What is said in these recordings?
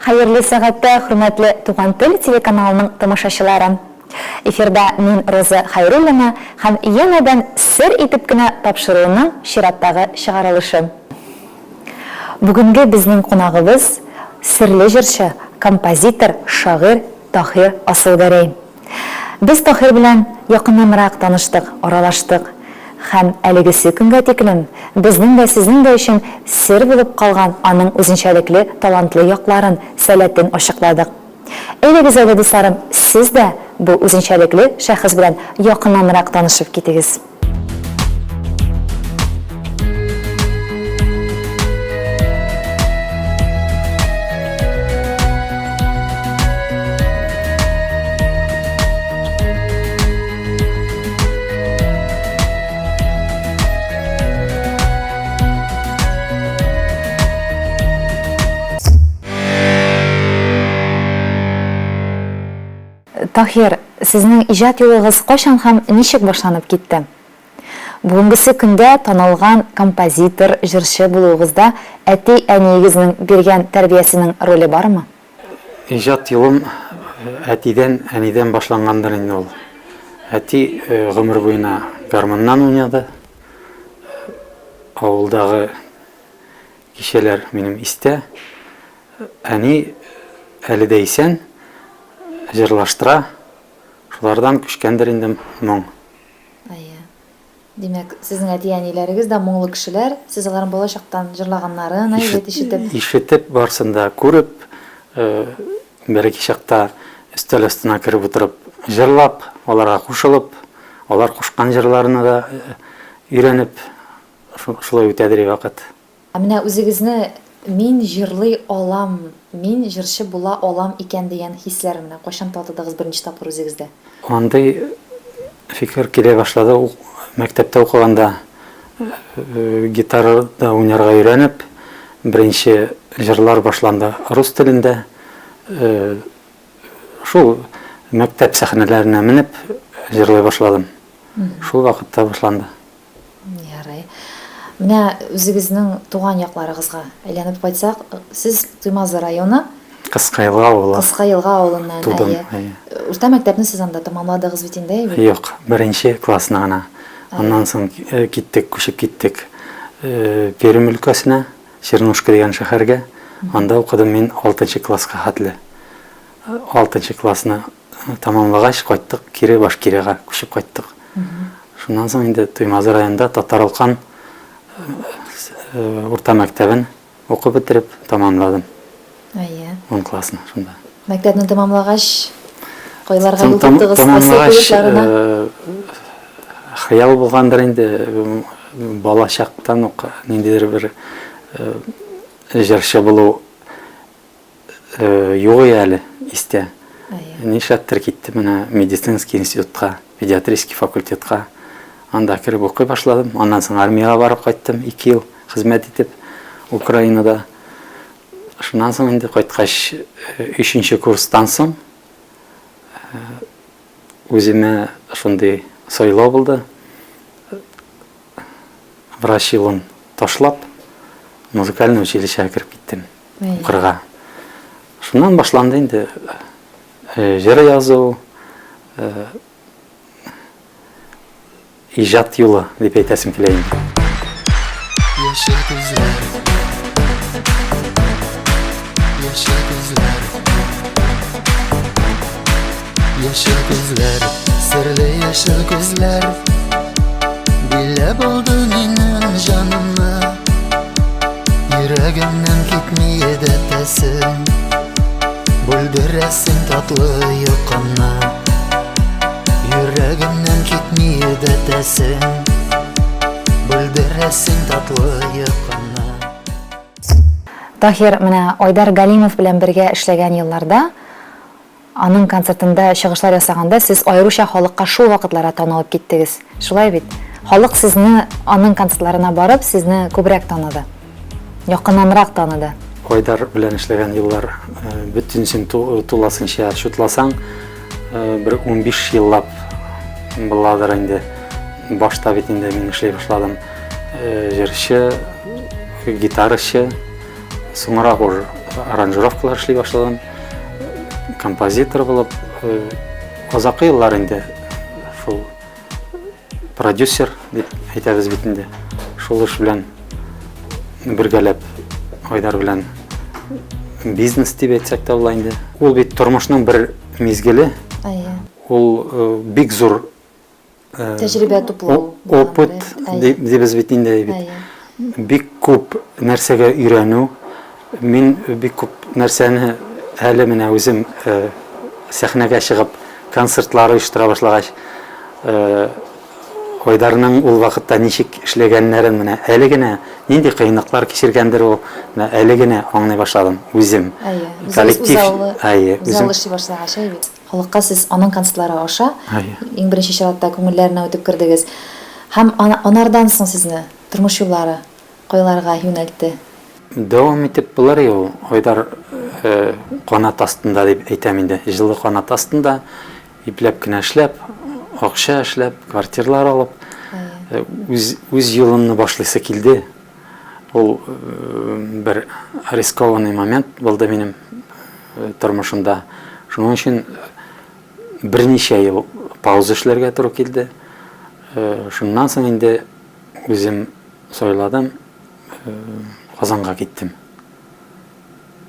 Hayırlı сәгатьтә, хөрмәтле Туган тел телеканалының тамашачылары. Эфирда мин Роза Хайруллина һәм янәдән сер итеп кенә тапшыруның чираттагы чыгарылышы. Бүгенге безнең кунагыбыз серле җырчы, композитор, шагыйрь Таһир Асылгәрәй. Без Таһир белән якыннанрак таныштык, аралаштык. Һәм әлегесе көнгә тиклем безнең дә сезнең дә өчен сер булып калган аның үзенчәлекле, талантлы якларын, сәләтен ачыкладык. Әйдәгез әле дусларым, сез дә бу үзенчәлекле шәхес белән якыннанрак танышып китегез. Таһир, сезнең иҗат юлыгыз кайчан һәм ничек башланып китте? Бүгенгесе көндә танылган композитор, җырчы булуыгызда әти-әниегезнең биргән тәрбиясенең роле бармы? Иҗат юлым әтидән, әнидән башлангандыр инде ул. Әти гомер буена гармоннан уйнады. Авылдагы кичәләр минем истә. Әни әле дә исән, җырлаштыра. Шулардан күчкәндер инде моң. Димәк, сезнең әти-әниләрегез дә моңлы кешеләр, сез аларның балачактан җырлаганнарын ишетеп, барсында күреп, бәрәки чакта өстәл астына кереп утырып, җырлап, аларга кушылып, алар кушкан җырларны да өйрәнеп, шулай үтәдер вакыт. Менә үзегезне мин җырлый алам, мин җырчы була алам икән дигән хисләр менә кайчан татыдыгыз беренче тапкыр үзегездә? Андый фикер килә башлады. Мәктәптә укыганда гитарада уйнарга өйрәнеп, беренче җырлар башланды рус телендә. Шул мәктәп сәхнәләренә менеп җырлый башладым. Шул вакытта башланды. Ярый. Менә үзегезнең туган якларыгызга әйләнеп кайтсак, сез Туймазы районы Кыскаелга авылы. Кыскаелга авылыннан. Урта мәктәпне сез анда тәмамладыгыз бит инде? Юк, беренче классны гына. Аннан соң киттек, күчеп киттек Пермь өлкәсенә, Чернушка дигән шәһәргә. Анда укыдым мин 6нчы класска хәтле. 6нчы классны тәмамлагач кайттык, кире Башкирияга күчеп кайттык. Шуннан соң инде Туймазы районында Татаралкан урта мәктәбен укып бетереп тәмамладым. 10 классны шунда. Мәктәпне тәмамлагач кайларга юл тоттыгыз? Тәмамлагач хыял булгандыр инде, балачактан ук ниндидер бер җырчы булу юк әле истә. Нишләптер киттем менә медицинский институтка, педиатрический факультетка. Анда киреп укый башладым. Аннан соң армияга барып кайттым, 2 ел хезмәт итеп Украинада. Шуннан соң инде кайткач 3нче курстан соң үземә шундый сайлау булды. Врач юлын ташлап, музыкальный училищега кирип киттем. Укырга. Шуннан башланды инде җыр язу, иҗат юлы дип әйтәсем килә инде. Яшел күзләр, серле яшел күзләр, биләп алды минем җанымны. Йөрәгемнән китми иде тәсем, бүлдерәсең татлы йокымны. Йөрәгемнән китми иде тәсем, бүлдерәсең татлы йокымны. Таһир, менә Айдар Галимов белән бергә эшләгән елларда аның концертында чыгышлар ясаганда сез айрыша халыкка шул вакытларда танылып киттегез. Шулай бит? Халык сезне аның концертларына барып, сезне күбрәк таныды. Якыннанрак таныды. Айдар белән эшләгән еллар бөтенсен туласынча шутласаң, бер 15 еллап буладыр инде. Башта бит инде мин эшләй башладым. Җырчы, гитарачы, соңрак уж аранжировкалар эшли башладым. Композитор булып, озакы еллар инде шул продюсер дип әйтәбез бит инде. Шул эш белән бергәләп Айдар белән бизнес дип әйтсәк тә була инде. Ул бит тормышның бер мизгеле. Ул бик зур Тәҗрибә туплау. Опыт дибез бит инде бит. Бик күп нәрсәгә өйрәнү. Мин бик күп нәрсәне әле менә үзем сәхнәгә чыгып концертлар оештыра башлагач, Айдарның ул вакытта ничек эшләгәннәрен менә әле генә нинди кыйнлыклар кичергәндер ул, менә әле генә аңлый башладым үзем. Коллектив, үзем эшли башлагач бит. Халыкка сез аның концертлары аша иң беренче чиратта күңелләренә үтеп кирдегез. Һәм анардан соң сезне тормыш юллары кайларга юнәлтте? Дәвам итеп булар ул Айдар канат астында дип әйтәм инде. Җылы канат астында ипләп кенә эшләп, акча эшләп, квартирлар алып, үз юлын башлыйсы килде. Ул бер рискованный момент булды минем тормышымда. Шуның өчен берничә ел пауза эшләргә туры килде. Шуннан соң инде үзем сайладым, Казанга киттем.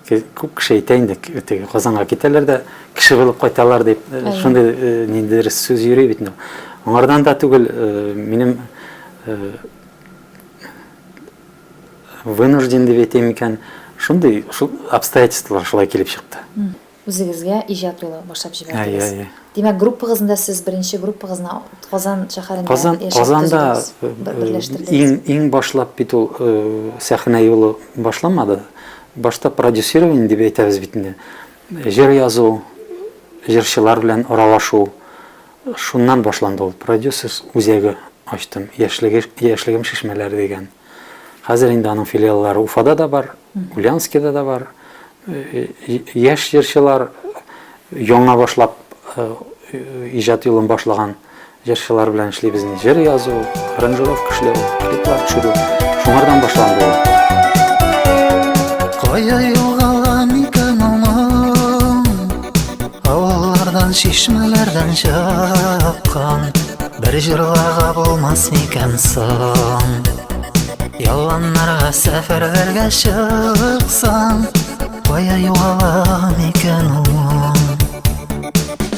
Күп кеше әйтә инде, Казанга китәләр дә кеше булып кайталар дип, шундый ниндидер сүз йөри бит. Аңардан да түгел, минем вынужден дип әйтәм икән, шундый обстоятельстволар шулай килеп чыкты. Үзегезгә иҗат юлы башлап җибәрдегез. Димәк, группагызда сез беренче группагызны Казан шәһәрендә Казанда иң башлап бит ул сәхнә юлы башламады. Башта продюсирование дип әйтәбез бит инде. Җыр язу, җырчылар белән аралашу, шуннан башланды ул. Продюсер үзәге ачтым, яшьлегем шишмәләр дигән. Хәзер инде аның филиаллары Уфада да бар, Ульяновскида да бар. Яшь җырчылар яңа башлап иҗат юлын башлаган җырчылар белән эшлибез. Җыр язу, аранжировка эшләү, клиплар төшерү, шуңардан башланды ул. Кая югалган икән аңым, авыллардан, чишмәләрдән чыккан, бер җырларга булмас микән соң? Ялганнарга сәфәрләргә чыксаң, кая югалган икән аңым?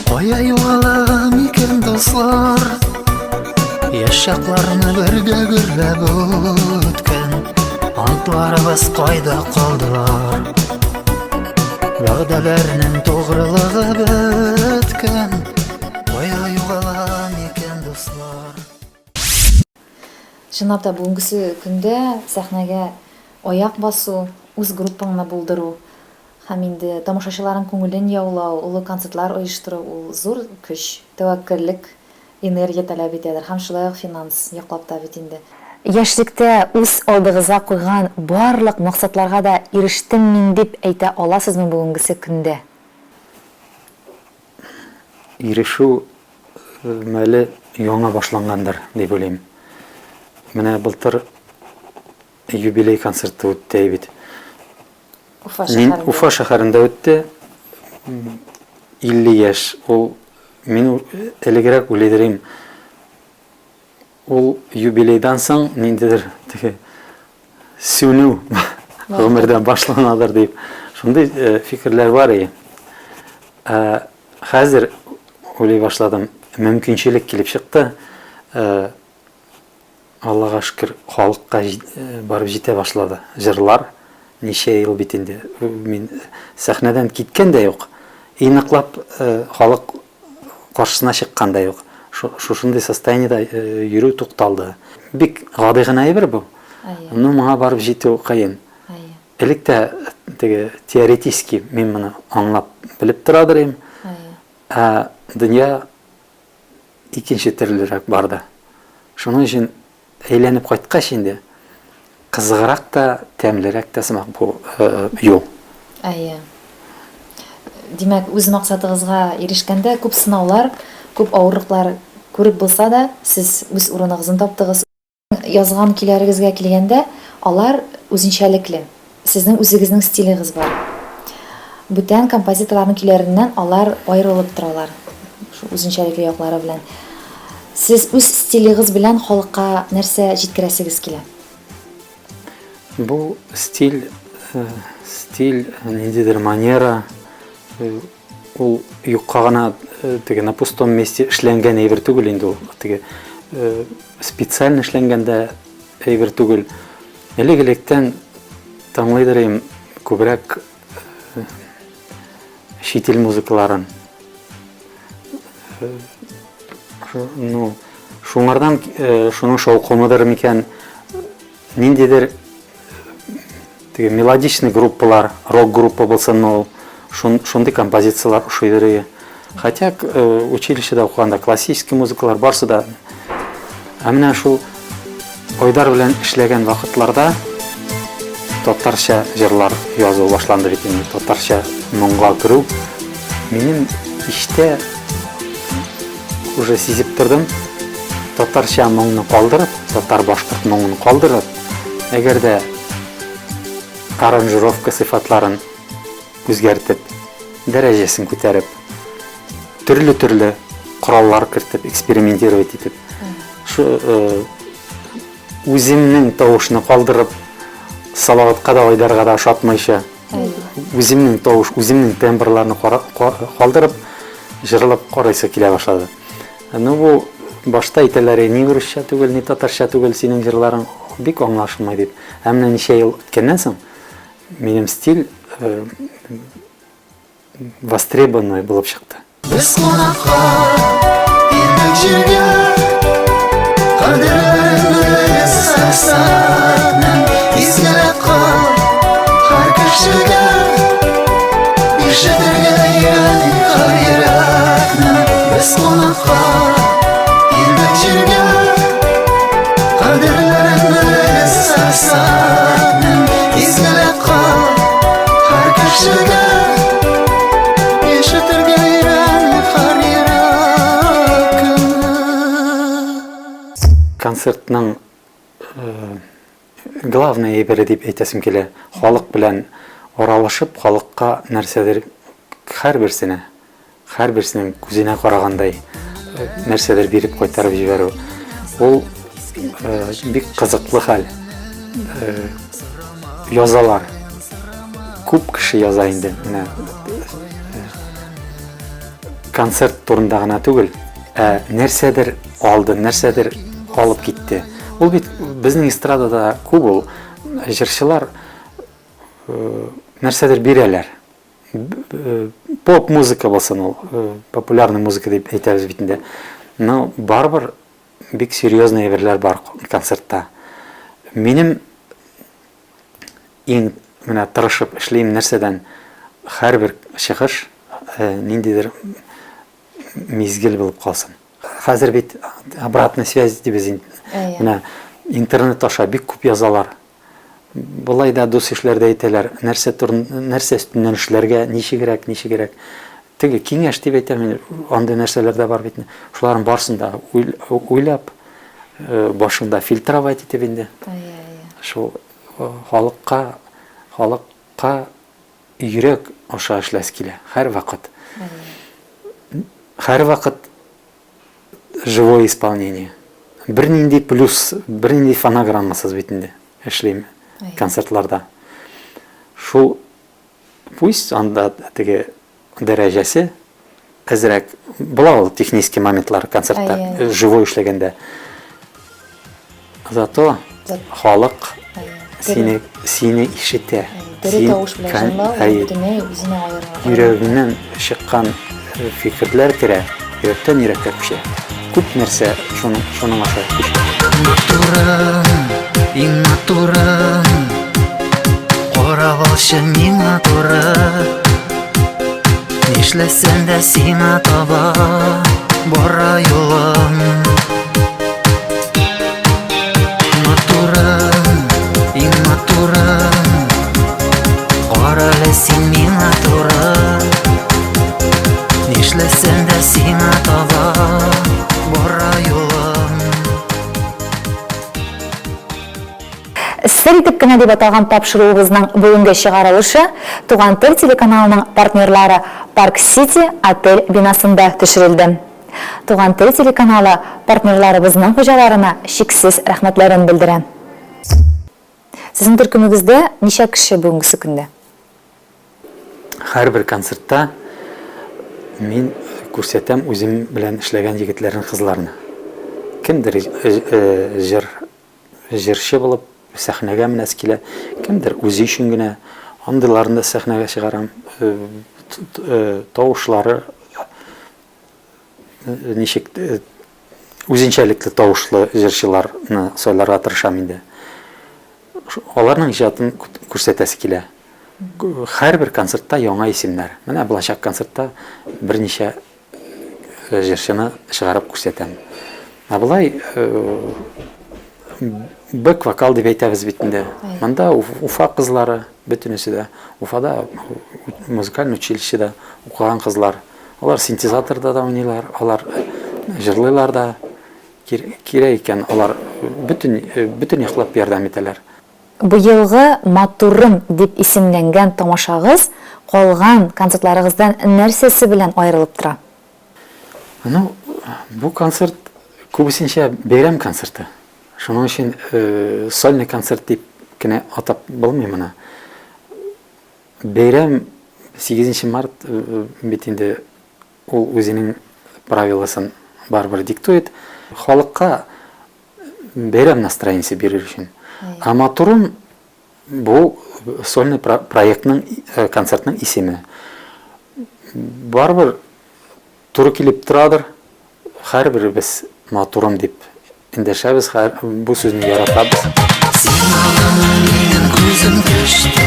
Кая югалган икән дуслар? Яшь чакларны бергә гөрләп үткән, антларыбыз кайда калдылар? Вәгъдәләрнең тугрылыгы беткән, кая югалган икән дуслар? Чынлап та бүгенгесе көндә сәхнәгә аяк басу, үз группаңны булдыру һәм инде тамашачыларның күңелен яулау, улы концертлар оештыру ул зур көч, тәвәккәллек, энергия таләп итәдер һәм шулай ук финанс яклап та бит инде. Яшьлектә үз алдыгызга куйган барлык максатларга да ирештем мин дип әйтә аласызмы бүгенгесе көндә? Ирешү мәле яңа башлангандыр дип уйлыйм. Менә былтыр юбилей концерты үтте бит. Уфа шәһәрендә үтте. 50 яшь. Ул мин элегрәк уйлыйм. Ул юбилейдан соң ниндидер сүнү гомердән башланадыр дип. Шундый фикерләр бар иде. Хәзер уйлый башладым. Мөмкинчелек килеп чыкты. Аллага шөкер, халыкка барып җитә башлады. Җырлар ничә ел бит инде. Мин сәхнәдән киткән дә юк. Иныклап халык каршысына чыккан да юк. Шушындай состояниедә йөрү тукталды. Бик гади гына әйбер бу. Ну, моңа барып җитү кыен. Элек тә теге теоретически мин моны аңлап белеп торадыр идем. Дөнья икенче төрлерәк барды. Шуның өчен әйләнеп кайткач инде кызыграк та, тәмлерәк тә сымак бу юл. Әйе. Димәк, үз максатыгызга ирешкәндә күп сынаулар, күп авырлыклар күреп булса да, сез үз урыныгызны таптыгыз. Язган көйләрегезгә килгәндә, алар үзенчәлекле. Сезнең үзегезнең стилегез бар. Бүтән композиторларның көйләреннән алар аерылып торалар. Шу үзенчәлекле яклары белән. Сез үз стилегез белән халыкка нәрсә җиткерәсегез килә? Бу стиль, ниндидер манера, ул юкка гына теге на пустом месте эшләнгән әйбер түгел инде ул. Теге специально эшләнгәндә әйбер түгел. Элек-электән таңлыйдыр идем күбрәк чит ил музыкаларын. Шуңардан шуның шаукымыдыр микән, ниндидер теге мелодичный группалар, рок-группа булсын, ул шундый композициялар ошыйдыр. Хотя училищеда укыганда классический музыкалар барсы да. Ә менә шул ойдар белән эшләгән вакытларда татарча җырлар язу башланды бит инде. Татарча моңга керү минем иштә уже сизеп тордым. Татарча моңны калдырып, татар башкорт моңын калдырып, әгәр дә аранжировка сыйфатларын үзгәртеп, дәрәҗәсен күтәреп, төрле кораллар кертеп, экспериментировать итеп, үземнең тавышны калдырып, салаватка да, айдарга да ошатмайча, үземнең тавыш, үземнең тембрларны калдырып, җырлап карыйсы килә башлады. Бу башта әйтәләр, ни урысча түгел, ни татарча түгел, синең җырларың бик аңлашылмый дип. Ә менә ничә ел үткәннән соң минем стиль востребованный булып чыкты. Без кунакка илдек җиргә, кадерләребез саксаның, изгелек кыл һәр кешегә, ишетергә ягъни һәр йөрәкне. Без кунакка илдек җиргә, кадерләребез саксаның, изгелек кыл һәр кешегә. Концертның главный әйбере дип әйтәсем килә. Халык белән аралашып, халыкка нәрсәдер һәрберсенең күзенә карагандай нәрсәдер биреп кайтарып җибәрү. Ул бик кызыклы хәл. Язалар. Күп кеше яза инде. Концерт турында гына түгел, нәрсәдер алды, нәрсәдер алып китте. Ул бит безнең эстрадада күп ул җырчылар нәрсәдер бирәләр. Поп музыка булсын ул, популярный музыка дип әйтәбез бит инде. Но барбар бик серьезный әйберләр бар концертта. Минем иң менә тырышып эшлим нәрсәдән һәрбер чыгыш ниндидер мизгел булып калсын. Хәзер бит обратная связь дибез инде. Интернет аша бик күп язалар. Булай да дус эшләрдә әйтәләр, нәрсә өстеннән эшләргә, ничегрәк. Теге киңәш дип әйтәм, андый нәрсәләр дә бар бит. Шуларның барсын да уйлап, башында фильтровать итеп инде. Шул халыкка йөрәк аша эшләс килә һәр вакыт. Һәр вакыт живое исполнение. Бернинди плюс, бернинди фонограммасыз бит инде эшлим концертларда. Шул пусть анда теге дәрәҗәсе әзрәк була ул технический моментлар концертта, живой эшләгәндә. Зато халык сине ишетә. Йөрәгеннән чыккан фикерләр керә, йөрәктән йөрәккә күчә. Күп нәрсә шуның аша күчә. Иң матурым, карап алчы миңа туры. Нишләсәң дә сиңа таба бара юлым. Матурым, иң матурым, кара әле син миңа туры. Нишләсәң дә сиңа таба бара юлым. Сер итеп кенә дип аталган тапшыруыбызның бүгенге чыгарылышы Туган тел телеканалының партнерлары Парк Сити отель бинасында төшерелде. Туган тел телеканалы партнерларыбызның хуҗаларына шиксез рәхмәтләрен белдерә. Сезнең төркемегездә ничә кеше бүгенге көндә? Һәрбер концертта мин күрсәтәм үзем белән эшләгән егетләрнең кызларны. Кемдер җырчы булып сәхнәгә менәс килә, кемдер үзе өчен генә андыйларны да сәхнәгә чыгарам. Тавышлары ничек үзенчәлекле тавышлы җырчыларны сайларга тырышам инде. Аларның иҗатын күрсәтәсе килә. Һәрбер концертта яңа исемнәр. Менә булачак концертта берничә җырчыны чыгарып күрсәтәм. Булай бэк вокал дип әйтәбез бит инде. Монда Уфа кызлары бөтенесе дә, Уфада музыкаль училищеда укыган кызлар. Алар синтезаторда да уйныйлар, алар җырлыйлар да. Кирәк икән, алар бөтен яклап ярдәм итәләр. Бу елгы Матурым дип исемләнгән тамашагыз калган концертларыгыздан нәрсәсе белән аерылып тора? Ну, бу концерт күбесенчә бәйрәм концерты. Шуның өчен сольный концерт дип кенә атап булмый моны. Бәйрәм 8 март бит инде ул үзенең правиласын барбыр диктует. Халыкка бәйрәм настроениесе бирер өчен. А Матурым бу сольный проектның концертның исеме. Барбыр туры килеп торадыр. Һәрберебез Матурым дип эндәшәбез, бу сүзне яратабыз. Син алган минем күзем төште.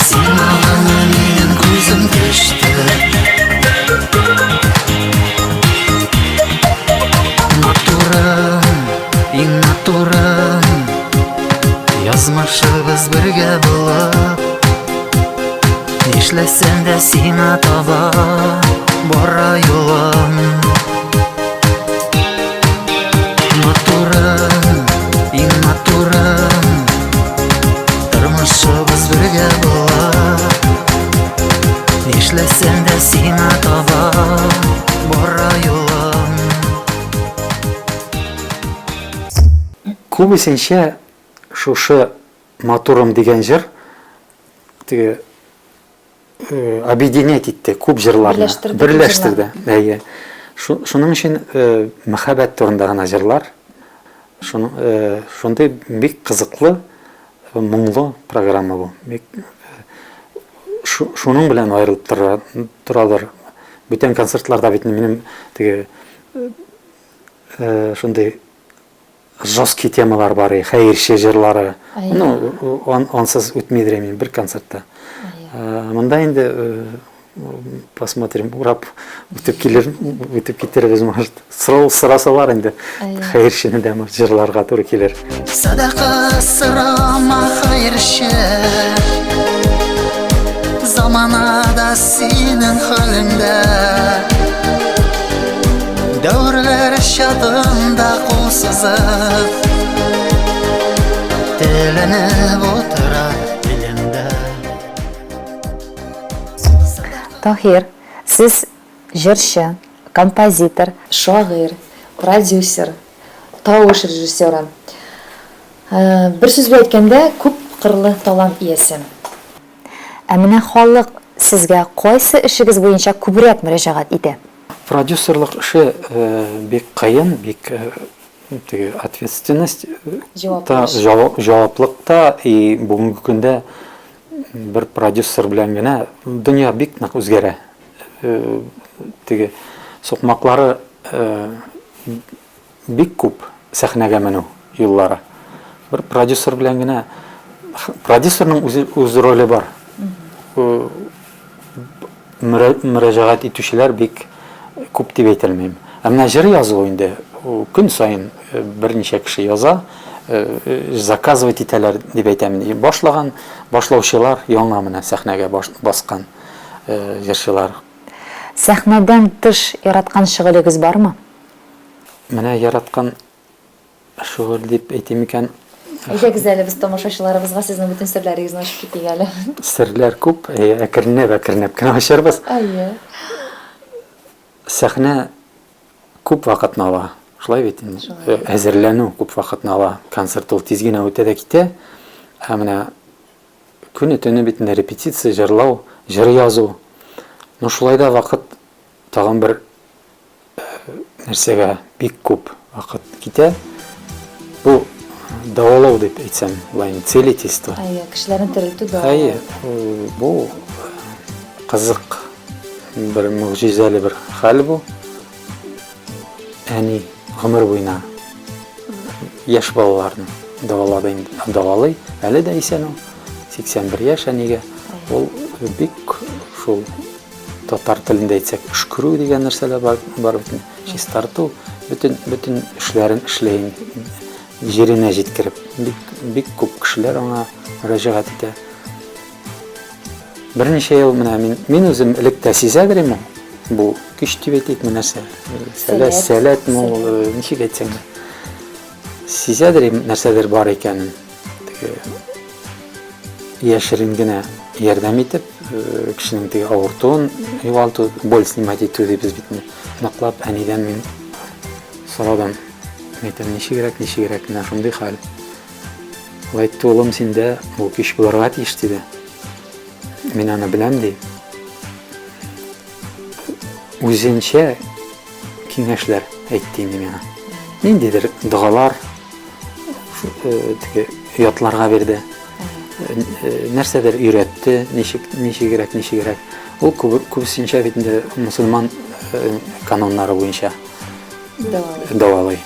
Син алган минем күзем төште. Матурым, иң матурым, язмышыбыз бергә булып. Нишләсәң дә сиңа таба бара юлым. Матурым, иң матурым, тормышыбыз бергә булып. Нишләсәң дә сиңа таба бара юлым. Күбесенчә шушы Матурым дигән җыр теге объединять итте күп җырларны, берләштерде. Әйе. Шуның өчен мәхәббәт турында гына җырлар. Шундый бик кызыклы, моңлы программа бу. Шуның белән аерылып торалар. Бүтән концертларда бит минем теге шундый жесткий темалар бар, хәерче җырлары. Ну, ансыз үтмидер мин бер концертта. Монда инде посмотрим, урап үтеп китербез, может. Сырасалар инде хәерчене дә җырларга туры килер. Садака сырама хәерче, заманада синең хәлеңдә. Дәүрләр шатында кул сызып, теленеп утыра дилендә. Таһир, сез җырчы, композитор, шагыйрь, продюсер, тавыш режиссеры. Бер сүз белән әйткәндә, күп кырлы талант иясе. Ә менә халык сезгә кайсы эшегез буенча күбрәк мөрәҗәгать итә? Продюсерлык эше бик кыен, бик ответственность, җаваплыкта, и бүгенге көндә бер продюсер белән генә дөнья бик нык үзгәрә. Теге сукмаклары бик күп сәхнәгә менү юллары. Бер продюсер белән генә продюсерның үз роле бар. Мөрәҗәгать итүчеләр бик күп дип әйтелмим. Әмма җыр язу инде көн сайын берничә кеше яза, заказывать итәләр дип әйтәм. Башлаучылар яңа менә сәхнәгә баскан җырчылар. Сәхнәдән тыш яраткан шөгылегез бармы? Менә яраткан шөгыль дип әйтим икән, Әйдәгез әле без тамашачыларыбызга сезнең бүтән серләрегезне ачып китик әле. серләр күп, әкренләп кенә ачарбыз. Әйе. Сәхнә күп вакытны ала. Шулай бит инде. Әзерләнү күп вакытны ала. Концерт ул тиз генә үтә дә китә. Ә менә көне төне бит инде репетиция, җырлау, җыр язу. Ну шулай да вакыт тагын бер нәрсәгә бик күп вакыт китә. Бу давалау дип әйтсәм, лайн целительство. Әйе, кешеләрне терелтү дә. Әйе, бу кызык бер мөгъҗизәле бер хәл бу. Әни гомер буена яшь балаларны давалый, әле дә исән ул. 81 яшь әнигә. Ул бик шул татар телендә әйтсәк, эшкерү дигән нәрсәләр бар бит. Чистарту, бөтен эшләрен эшләйин, җиренә җиткереп. Бик күп кешеләр аңа мөрәҗәгать итә. Берничә ел менә мин үзем элек тә сизәдерем бу көч дип әйтик нәрсә. Сәләт мул, ничек әйтсәң дә. Сизәдерем нәрсәдер бар икәнен. Яшерен генә ярдәм итеп, кешенең теге авыртуын югалту, боль снимать итү дип без бит ныклап әнидән мин сорадым. Әйтәм, ничегрәк менә шундый хәл. Ул әйтте, улым, синдә бу көч булырга тиеш диде. Мин аны беләм ди. Үзенчә киңәшләр әйтте инде миңа. Ниндидер дугалар теге ятларга бирде. Нәрсәдер өйрәтте, ничегрәк. Ул күбесенчә бит инде мусульман каноннары буенча давалый.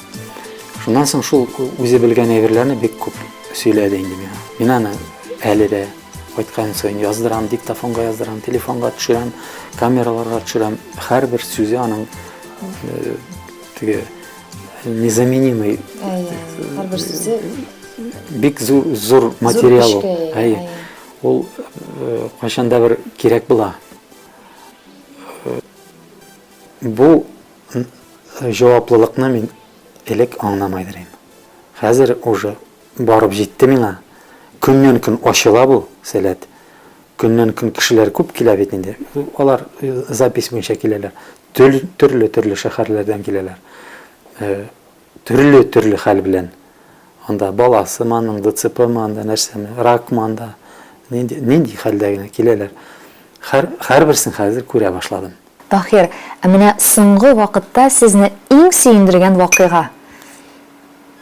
Шуннан соң шул үзе белгән әйберләрне бик күп сөйләде инде миңа. Мин аны әле дә кайткан саен яздырам, диктофонга яздырам, телефонга төшерәм, камераларга төшерәм. Һәрбер сүзе аның теге незаменимый. Һәрбер сүзе Бик зур материал. Әйе. Ул кайчанда бер кирәк була. Бу җаваплылыкны мин элек аңламайдыр идем. Хәзер уже барып җитте миңа. Көннән-көн ачыла бу сәләт. Көннән-көн кешеләр күп килә бит инде. Алар запись буенча киләләр. Төрле шәһәрләрдән киләләр. Төрле хәл белән. Анда баласы маның, ДЦП манда, нәрсәме, рак манда. Нинди хәлдә генә киләләр. Һәрберсен хәзер күрә башладым. Тахир, менә соңгы вакытта сезне иң сөендергән вакыйга.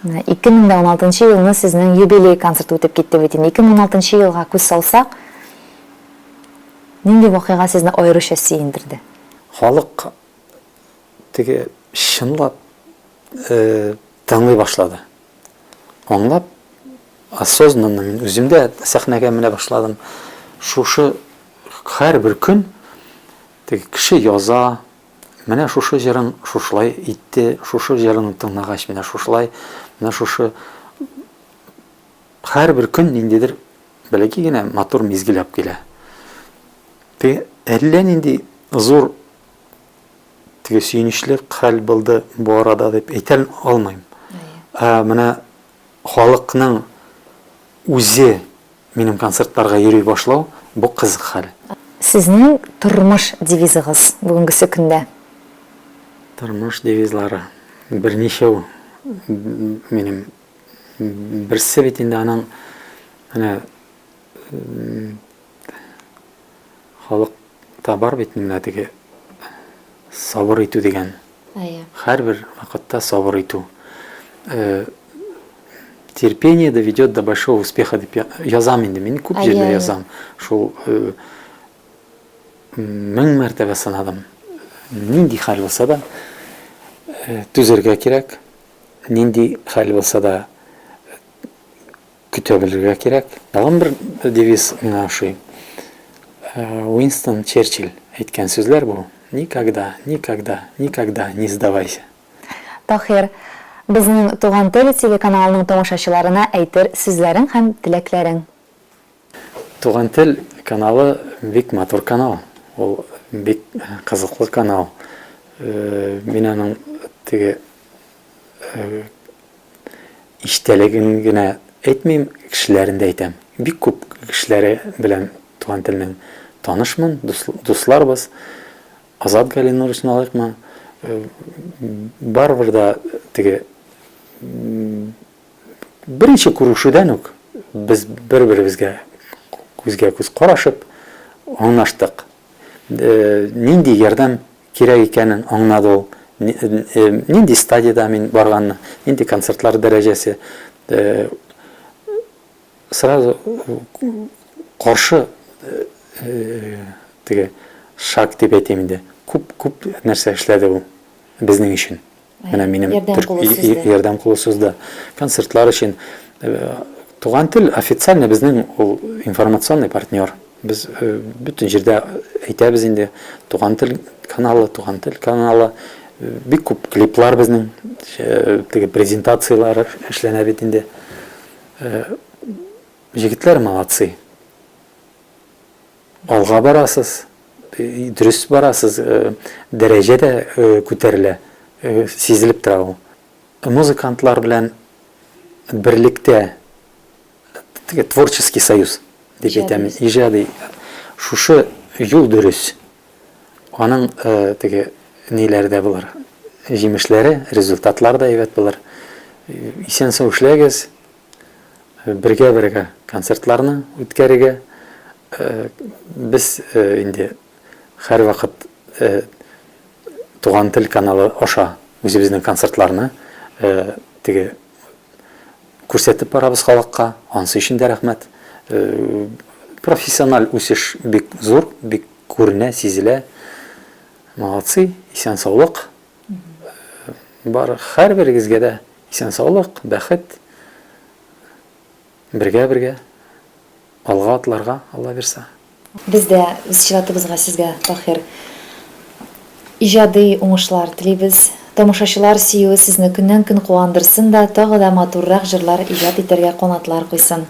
2016 елны сезнең юбилей концерты үтеп китте бит. 2016 елга күз салсак, нинди вакыйга сезне аеруча сөендерде? Халык теге чынлап тыңлый башлады. Аңлап, осознанно мин үземдә сәхнәгә менә башладым. Шушы һәрбер көн теге кеше яза, менә шушы җырын шушылай итте, шушы җырын тыңлагач менә шушылай, менә шушы һәрбер көн ниндидер бәлки генә матур мизгеләп килә. Теге әллә нинди зур теге сөйнечле хәл булды бу арада дип әйтә алмыйм. Менә халыкның үзе минем концертларга йөри башлау бу кызык хәл. Сезнең тормыш девизыгыз бүгенгесе көндә? Тормыш девизлары берничә минем берсе бит инде аның менә халыкта бар бит менә теге сабыр итү дигән. Һәрбер вакытта сабыр итү. Терпение доведет до большого успеха дип язам инде. Мин күп җирдә язам. Шул 1000 мәртәбә санадым. Нинди хәл булса да түзәргә кирәк. Нинди хәл булса да көтә белергә кирәк. Тагын бер девиз миңа ошый. Уинстон Черчилль әйткән сүзләр бу. Никогда, никогда, никогда не сдавайся. Тахир, безнең Туган тел телеканалының тамашачыларына әйтер сүзләрең һәм теләкләрең. Туган тел каналы бик матур канал. Ул бик кызыклы канал. Мин аның теге иштәлеген генә әйтмим, кешеләрен дә әйтәм. Бик күп кешеләре белән туган телнең танышмын, дусларбыз. Азат Галинурычны алайыкмы? Барыбер да теге беренче күрешүдән үк без бер-беребезгә күзгә күз карашып аңлаштык. Нинди ярдәм кирәк икәнен аңлады ул. Нинди стадияда мин барганны, нинди концертлар дәрәҗәсе. Сразу каршы теге шаг дип әйтим инде. Күп нәрсә эшләде ул безнең өчен. Менә минем ярдәм кулы сүздә. Концертлар өчен Туган тел официально безнең ул информационный партнер. Без бүтән җирдә әйтәбез инде. Туган тел каналы бик күп клиплар безнең теге презентациялар эшләнә бит инде. Җегетләр молодцы. Алга барасыз, дөрес барасыз, дәрәҗә дә күтәрелә, сизелеп тора ул. Музыкантлар белән берлектә теге творческий союз дип әйтәм. Иҗади шушы юл дөрес. Аның теге ниләрдә булыр. Җимешләре, результатлар да әйбәт булыр. Исән-сау эшләгез, бергә концертларны үткәрергә. Без инде һәр вакыт Туган тел каналы аша үзебезнең концертларны теге күрсәтеп барабыз халыкка. Ансы өчен дә рәхмәт. Профессиональ үсеш бик зур, бик күренә, сизелә. Молодцы, исән-саулык. Бар һәрберегезгә дә исән-саулык, бәхет. Бергә алга атларга, Алла бирсә. Biz də үз чиратыбызга сезгә, Тахир, иҗади уңышлар телибез. Тамашачылар сөюе сезне көннән-көн куандырсын да, тагы да матуррак җырлар иҗат итәргә канатлар куйсын.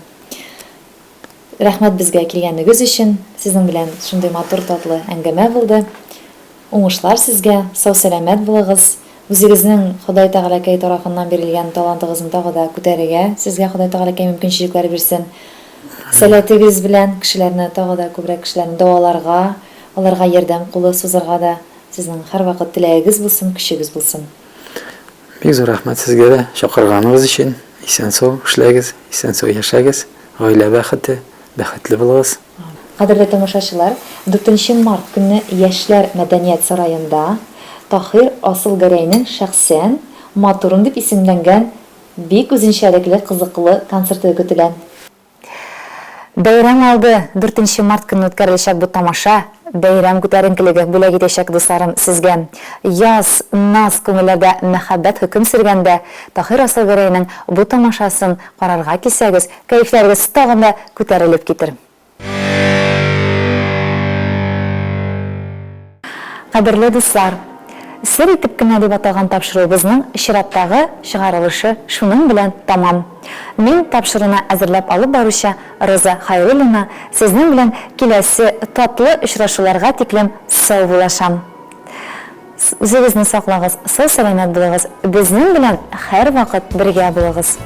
Рәхмәт безгә килгәнегез өчен. Сезнең белән шундый матур татлы әңгәмә булды. Уңышлар сезгә, сау-сәламәт булыгыз. Үзегезнең Ходай Тәгаләкәй тарафыннан бирелгән талантыгызны тагы да күтәрергә сезгә Ходай Тәгаләкәй мөмкинчелекләр бирсен. Сәләтегез белән кешеләрне тагы да күбрәк кешеләрне дәваларга, аларга ярдәм кулы сузарга да сезнең һәр вакыт теләгегез булсын, көчегез булсын. Бик зур рәхмәт сезгә дә чакырганыгыз өчен. Исән-сау эшләгез, исән-сау яшәгез, гаилә бәхете, бәхетле булыгыз. Кадерле тамашачылар, 4 март көнне Яшьләр мәдәният сараенда Тахир Асылгәрәйнең шәхсән матурын дип исемләнгән бик үзенчәлекле кызыклы концерты көтелә. Бәйрәм алды 4 март көнне үткәреләчәк бу тамаша. Бәйрәм күтәренкелеге бүләк итәчәк дусларым сезгә. Яз, наз күңелләргә мәхәббәт хөкем сөргәндә Тахир Асылгәрәйнең бу тамашасын карарга килсәгез, кәефләрегез тагын да күтәрелеп китер. Кадерле дуслар, сер итеп кенә дип аталган тапшыруыбызның чираттагы чыгарылышы шуның белән тамам. Мин тапшыруны әзерләп алып баручы Роза Хайруллина сезнең белән киләсе татлы очрашуларга тиклем сау булашам. Үзегезне саклагыз, сау-сәламәт булыгыз, безнең белән һәр вакыт бергә булыгыз.